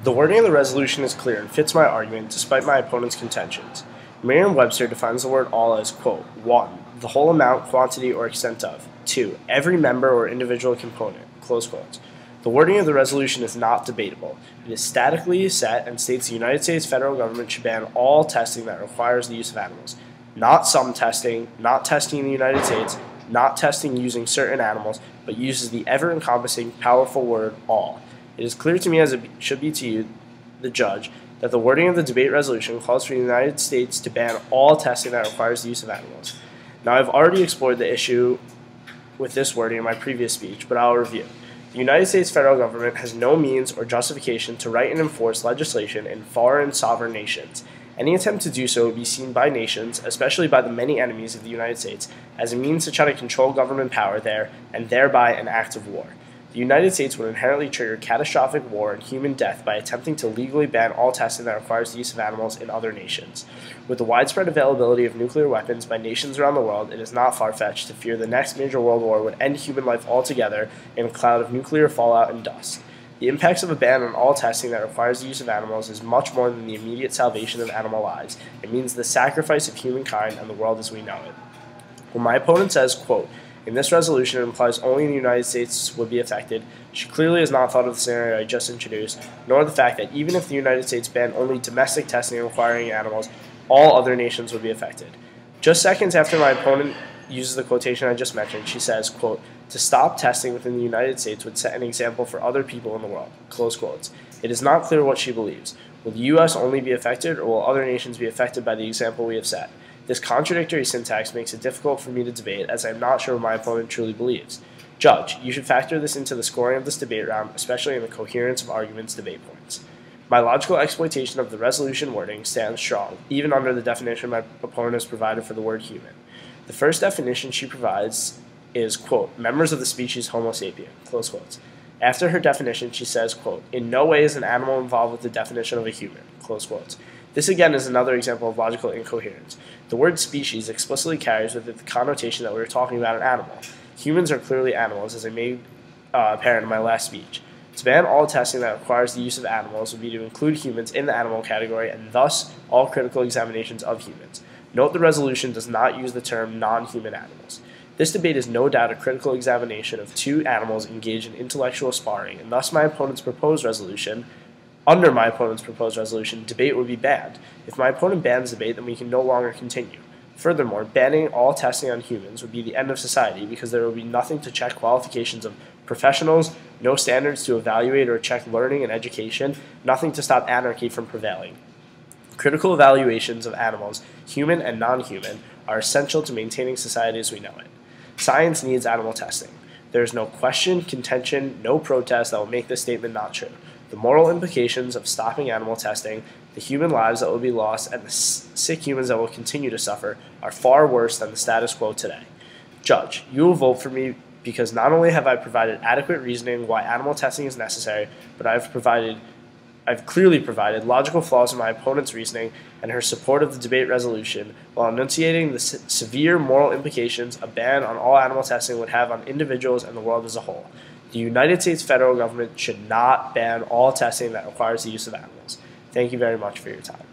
The wording of the resolution is clear and fits my argument despite my opponent's contentions. Merriam-Webster defines the word all as, quote, 1. The whole amount, quantity, or extent of. 2. Every member or individual component, close quotes. The wording of the resolution is not debatable. It is statically set and states the United States federal government should ban all testing that requires the use of animals. Not some testing, not testing in the United States, not testing using certain animals, but uses the ever-encompassing, powerful word all. It is clear to me, as it should be to you, the judge, that the wording of the debate resolution calls for the United States to ban all testing that requires the use of animals. Now, I've already explored the issue with this wording in my previous speech, but I'll review. The United States federal government has no means or justification to write and enforce legislation in foreign sovereign nations. Any attempt to do so would be seen by nations, especially by the many enemies of the United States, as a means to try to control government power there, and thereby an act of war. The United States would inherently trigger catastrophic war and human death by attempting to legally ban all testing that requires the use of animals in other nations. With the widespread availability of nuclear weapons by nations around the world, it is not far-fetched to fear the next major world war would end human life altogether in a cloud of nuclear fallout and dust. The impacts of a ban on all testing that requires the use of animals is much more than the immediate salvation of animal lives. It means the sacrifice of humankind and the world as we know it. When my opponent says, quote, in this resolution, it implies only the United States would be affected. She clearly has not thought of the scenario I just introduced, nor the fact that even if the United States banned only domestic testing requiring animals, all other nations would be affected. Just seconds after my opponent uses the quotation I just mentioned, she says, quote, to stop testing within the United States would set an example for other people in the world, close quotes. It is not clear what she believes. Will the U.S. only be affected, or will other nations be affected by the example we have set? This contradictory syntax makes it difficult for me to debate, as I am not sure what my opponent truly believes. Judge, you should factor this into the scoring of this debate round, especially in the coherence of arguments debate points. My logical exploitation of the resolution wording stands strong, even under the definition my opponent has provided for the word human. The first definition she provides is, quote, members of the species Homo sapien, close quotes. After her definition, she says, quote, in no way is an animal involved with the definition of a human, close quotes. This again is another example of logical incoherence. The word species explicitly carries with it the connotation that we were talking about an animal. Humans are clearly animals, as I made apparent in my last speech. To ban all testing that requires the use of animals would be to include humans in the animal category and thus all critical examinations of humans. Note the resolution does not use the term non-human animals. This debate is no doubt a critical examination of two animals engaged in intellectual sparring, and thus under my opponent's proposed resolution, debate would be banned. If my opponent bans debate, then we can no longer continue. Furthermore, banning all testing on humans would be the end of society because there would be nothing to check qualifications of professionals, no standards to evaluate or check learning and education, nothing to stop anarchy from prevailing. Critical evaluations of animals, human and non-human, are essential to maintaining society as we know it. Science needs animal testing. There is no question, contention, no protest that will make this statement not true. The moral implications of stopping animal testing, the human lives that will be lost, and the sick humans that will continue to suffer are far worse than the status quo today. Judge, you will vote for me because not only have I provided adequate reasoning why animal testing is necessary, but I've clearly provided logical flaws in my opponent's reasoning and her support of the debate resolution while enunciating the severe moral implications a ban on all animal testing would have on individuals and the world as a whole. The United States federal government should not ban all testing that requires the use of animals. Thank you very much for your time.